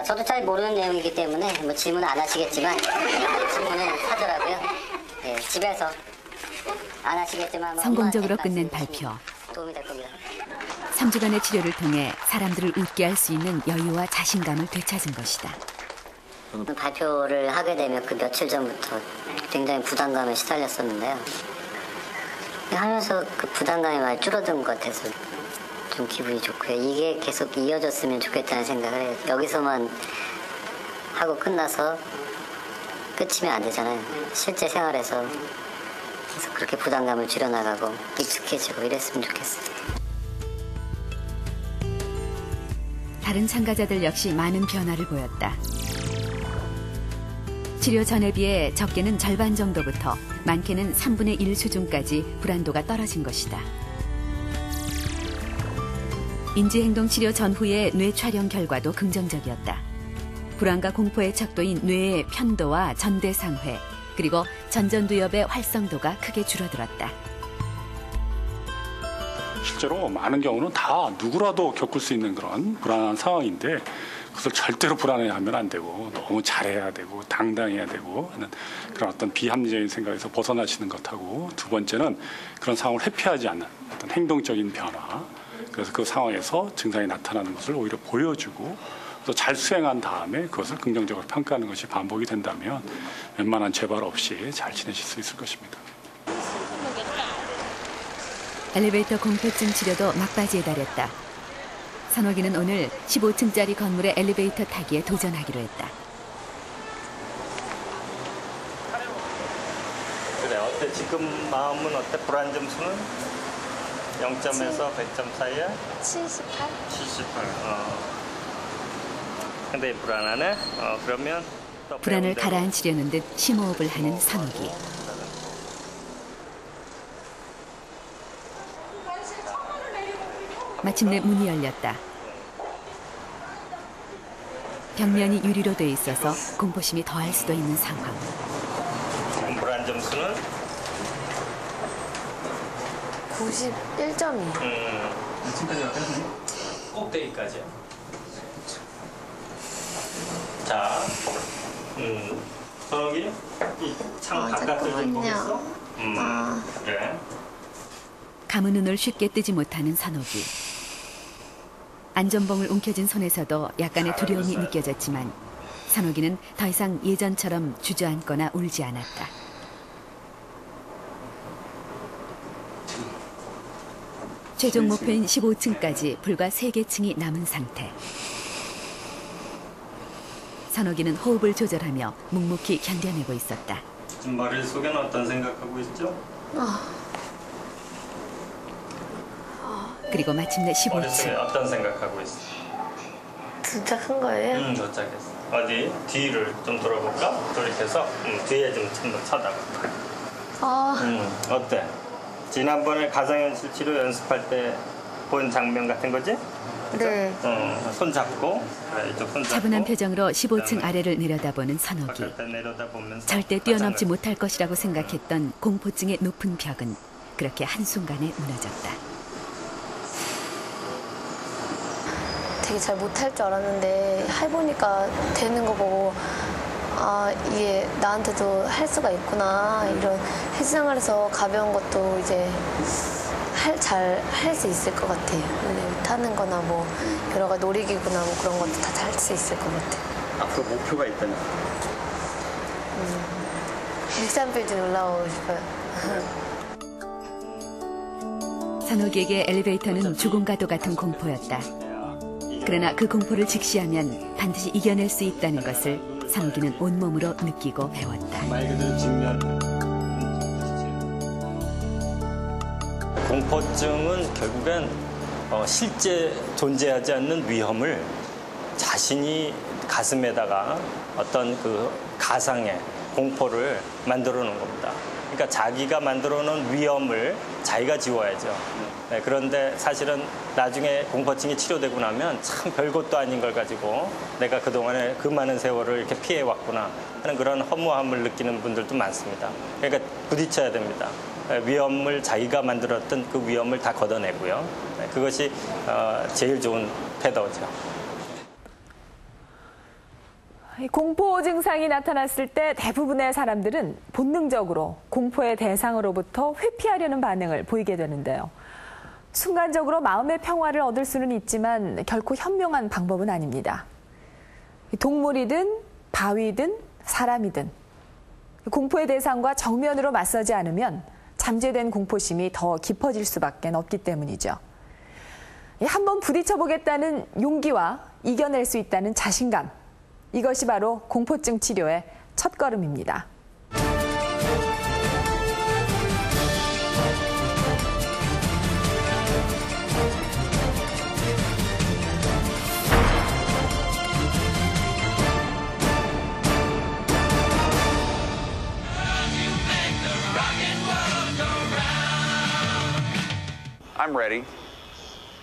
저도 잘 모르는 내용이기 때문에 뭐 질문 안 하시겠지만 질문은 하더라고요. 네, 집에서 안 하시겠지만 성공적으로 끝낸 발표. 도움이 될 겁니다. 3주간의 치료를 통해 사람들을 웃게 할 수 있는 여유와 자신감을 되찾은 것이다. 발표를 하게 되면 그 며칠 전부터 굉장히 부담감에 시달렸었는데요. 하면서 그 부담감이 많이 줄어든 것 같아서 좀 기분이 좋고요. 이게 계속 이어졌으면 좋겠다는 생각을 해요. 여기서만 하고 끝나서 끝이면 안 되잖아요. 실제 생활에서 계속 그렇게 부담감을 줄여나가고 익숙해지고 이랬으면 좋겠어요. 다른 참가자들 역시 많은 변화를 보였다. 치료 전에 비해 적게는 절반 정도부터 많게는 3분의 1 수준까지 불안도가 떨어진 것이다. 인지행동치료 전후의 뇌 촬영 결과도 긍정적이었다. 불안과 공포의 척도인 뇌의 편도와 전대상회, 그리고 전전두엽의 활성도가 크게 줄어들었다. 실제로 많은 경우는 다 누구라도 겪을 수 있는 그런 불안한 상황인데 그것을 절대로 불안해하면 안 되고 너무 잘해야 되고 당당해야 되고 하는 그런 어떤 비합리적인 생각에서 벗어나시는 것하고, 두 번째는 그런 상황을 회피하지 않는 어떤 행동적인 변화, 그래서 그 상황에서 증상이 나타나는 것을 오히려 보여주고 또 잘 수행한 다음에 그것을 긍정적으로 평가하는 것이 반복이 된다면 웬만한 재발 없이 잘 지내실 수 있을 것입니다. 엘리베이터 공포증 치료도 막바지에 달했다. 선옥이는 오늘 15층짜리 건물의 엘리베이터 타기에 도전하기로 했다. 그래, 어때? 지금 마음은 어때? 불안 점수는 0점에서 100점 사이야? 78. 78. 상당히 불안하네. 그러면 또 불안을 가라앉히려는 듯 심호흡을 하는 선옥이. 마침내 문이 열렸다. 벽면이 유리로 돼 있어서 공포심이 더할 수도 있는 상황. 불안 점수는 91점이에요. 지금까지 어땠니? 꼭대기까지요. 자, 선옥이 이 창 바깥을 좀 보겠어? 그래. 감은 눈을 쉽게 뜨지 못하는 선옥이. 안전봉을 움켜쥔 손에서도 약간의 두려움이 느껴졌지만 선옥이는 더 이상 예전처럼 주저앉거나 울지 않았다. 최종 목표인 15층까지 불과 3개 층이 남은 상태. 선옥이는 호흡을 조절하며 묵묵히 견뎌내고 있었다. 지금 머릿속에는 어떤 생각하고 있죠? 그리고 마침내 머릿속에 15층. 어떤 생각하고 있어? 도착한 거예요? 도착했어. 어디? 뒤를 좀 돌아볼까? 돌이켜서 뒤에 좀 한번 쳐다봐. 어때? 지난번에 가상현실 치료 연습할 때 본 장면 같은 거지? 네. 손 잡고, 그래, 이쪽 손 잡고. 차분한 표정으로 15층 아래를 내려다보는 선옥이. 절대 뛰어넘지 못할 것이라고 생각했던 공포증의 높은 벽은 그렇게 한순간에 무너졌다. 되게 잘 못할 줄 알았는데 해보니까 되는 거 보고 이게 나한테도 할 수가 있구나. 이런 헬스생활에서 가벼운 것도 이제 잘 할 수 있을 것 같아요. 타는 거나 뭐 여러 가지 놀이기구나 뭐 그런 것도 다 할 수 있을 것 같아요. 앞으로 목표가 있다면? 63빌딩 올라오고 싶어요. 선옥이에게 엘리베이터는 죽음과도 같은 공포였다. 그러나 그 공포를 직시하면 반드시 이겨낼 수 있다는 것을 선옥이는 온몸으로 느끼고 배웠다. 말 그대로 직면. 공포증은 결국엔 실제 존재하지 않는 위험을 자신이 가슴에다가 어떤 그 가상의 공포를 만들어 놓은 겁니다. 그러니까 자기가 만들어 놓은 위험을 자기가 지워야죠. 네, 그런데 사실은 나중에 공포증이 치료되고 나면 참 별것도 아닌 걸 가지고 내가 그동안에 그 많은 세월을 이렇게 피해왔구나 하는 그런 허무함을 느끼는 분들도 많습니다. 그러니까 부딪혀야 됩니다. 위험을 자기가 만들었던 그 위험을 다 걷어내고요. 그것이 제일 좋은 태도죠. 공포 증상이 나타났을 때 대부분의 사람들은 본능적으로 공포의 대상으로부터 회피하려는 반응을 보이게 되는데요. 순간적으로 마음의 평화를 얻을 수는 있지만 결코 현명한 방법은 아닙니다. 동물이든 바위든 사람이든 공포의 대상과 정면으로 맞서지 않으면 잠재된 공포심이 더 깊어질 수밖에 없기 때문이죠. 한번 부딪혀보겠다는 용기와 이겨낼 수 있다는 자신감, 이것이 바로 공포증 치료의 첫걸음입니다. I'm ready.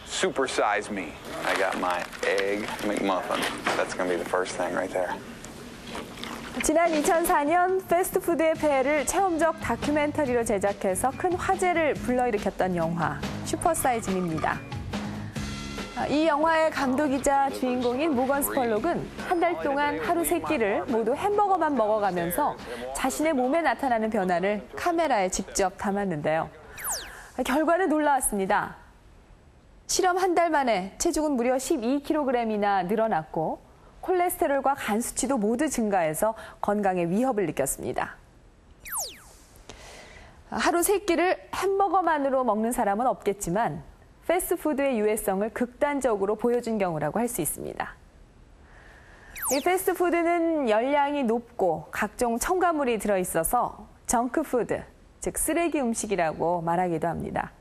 Supersize me. I got my egg McMuffin. That's going to be the first thing right there. 지난 2004년 패스트푸드의 폐해를 체험적 다큐멘터리로 제작해서 큰 화제를 불러일으켰던 영화 슈퍼사이즈미입니다. 이 영화의 감독이자 주인공인 모건 스펄록은 한 달 동안 하루 3끼를 모두 햄버거만 먹어가면서 자신의 몸에 나타나는 변화를 카메라에 직접 담았는데요. 결과는 놀라웠습니다. 실험 한 달 만에 체중은 무려 12kg이나 늘어났고 콜레스테롤과 간 수치도 모두 증가해서 건강에 위협을 느꼈습니다. 하루 3끼를 햄버거만으로 먹는 사람은 없겠지만 패스트푸드의 유해성을 극단적으로 보여준 경우라고 할 수 있습니다. 이 패스트푸드는 열량이 높고 각종 첨가물이 들어있어서 정크푸드, 즉 쓰레기 음식이라고 말하기도 합니다.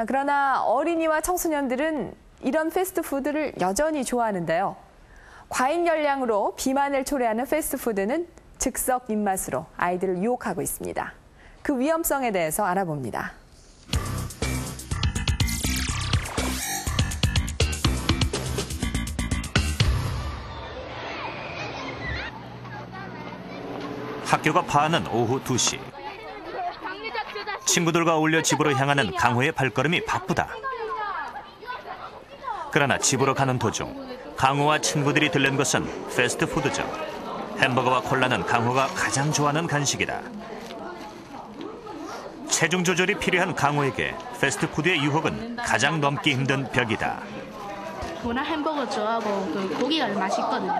그러나 어린이와 청소년들은 이런 패스트푸드를 여전히 좋아하는데요. 과잉 열량으로 비만을 초래하는 패스트푸드는 즉석 입맛으로 아이들을 유혹하고 있습니다. 그 위험성에 대해서 알아봅니다. 학교가 파는 오후 2시. 친구들과 어울려 집으로 향하는 강호의 발걸음이 바쁘다. 그러나 집으로 가는 도중 강호와 친구들이 들른 것은 패스트푸드점. 햄버거와 콜라는 강호가 가장 좋아하는 간식이다. 체중 조절이 필요한 강호에게 패스트푸드의 유혹은 가장 넘기 힘든 벽이다. 워낙 햄버거 좋아하고 그 고기가 맛있거든요.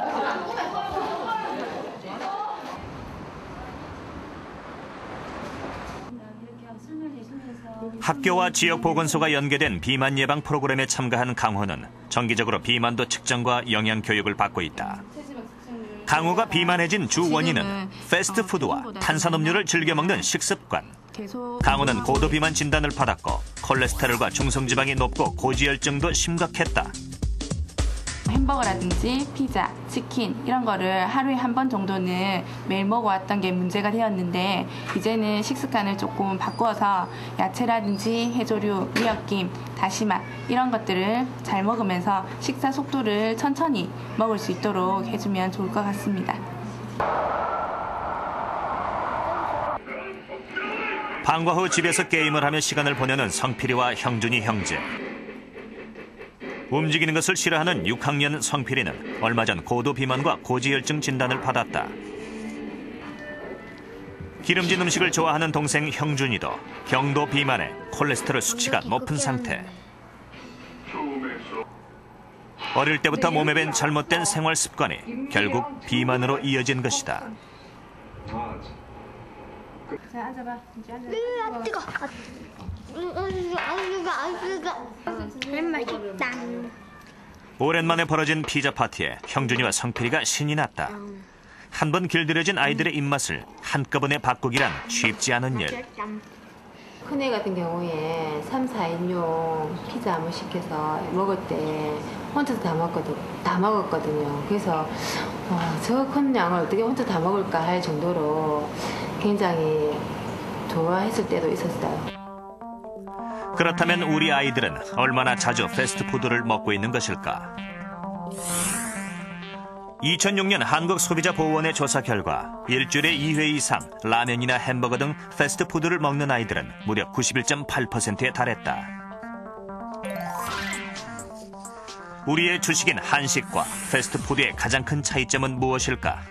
학교와 지역 보건소가 연계된 비만 예방 프로그램에 참가한 강호는 정기적으로 비만도 측정과 영양 교육을 받고 있다. 강호가 비만해진 주 원인은 패스트푸드와 탄산음료를 즐겨 먹는 식습관. 강호는 고도 비만 진단을 받았고 콜레스테롤과 중성지방이 높고 고지혈증도 심각했다. 햄버거라든지 피자, 치킨 이런 거를 하루에 한 번 정도는 매일 먹어왔던 게 문제가 되었는데 이제는 식습관을 조금 바꿔서 야채라든지 해조류, 미역김, 다시마 이런 것들을 잘 먹으면서 식사 속도를 천천히 먹을 수 있도록 해주면 좋을 것 같습니다. 방과 후 집에서 게임을 하며 시간을 보내는 성필이와 형준이 형제. 움직이는 것을 싫어하는 6학년 성필이는 얼마 전 고도 비만과 고지혈증 진단을 받았다. 기름진 음식을 좋아하는 동생 형준이도 경도 비만에 콜레스테롤 수치가 높은 상태. 어릴 때부터 몸에 밴 잘못된 생활 습관이 결국 비만으로 이어진 것이다. 자, 앉아봐. 이제 앉아봐. 맛있다. 오랜만에 벌어진 피자 파티에 형준이와 성필이가 신이 났다. 한 번 길들여진 아이들의 입맛을 한꺼번에 바꾸기란 쉽지 않은 일. 큰애 같은 경우에 3, 4인용 피자 한번 시켜서 먹을 때 혼자서 다 먹었거든요. 그래서 저 큰 양을 어떻게 혼자 다 먹을까 할 정도로 굉장히 좋아했을 때도 있었어요. 그렇다면 우리 아이들은 얼마나 자주 패스트푸드를 먹고 있는 것일까? 2006년 한국소비자보호원의 조사 결과 일주일에 2회 이상 라면이나 햄버거 등 패스트푸드를 먹는 아이들은 무려 91.8%에 달했다. 우리의 주식인 한식과 패스트푸드의 가장 큰 차이점은 무엇일까?